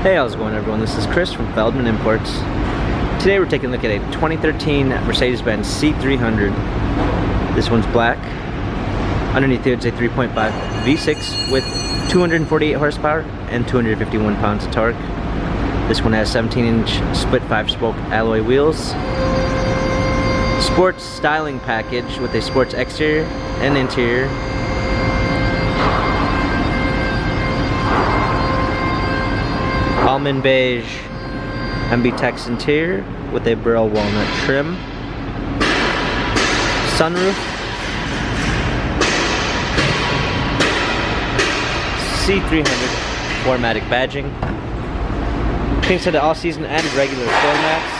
Hey, how's it going everyone? This is Chris from Feldmann Imports. Today we're taking a look at a 2013 Mercedes-Benz C300. This one's black. Underneath here it's a 3.5 V6 with 248 horsepower and 251 pounds of torque. This one has 17-inch split 5-spoke alloy wheels. Sports styling package with a sports exterior and interior. Almond beige MB-Tex interior with a burl walnut trim. Sunroof. C300 4MATIC badging. Came set to all season and regular floor mats.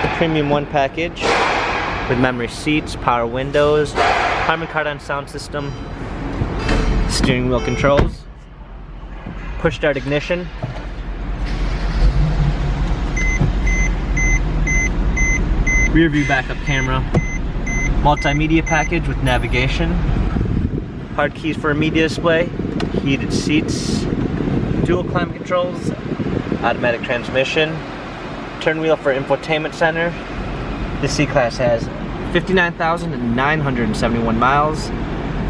The Premium 1 package with memory seats, power windows, Harman Kardon sound system, steering wheel controls, push start ignition, rear view backup camera, multimedia package with navigation, hard keys for a media display, heated seats, dual climate controls, automatic transmission, turn wheel for infotainment center. This C-Class has 59,971 miles.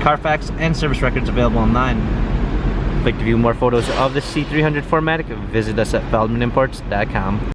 Carfax and service records available online. If you'd like to view more photos of the C300 4MATIC, visit us at feldmannimports.com.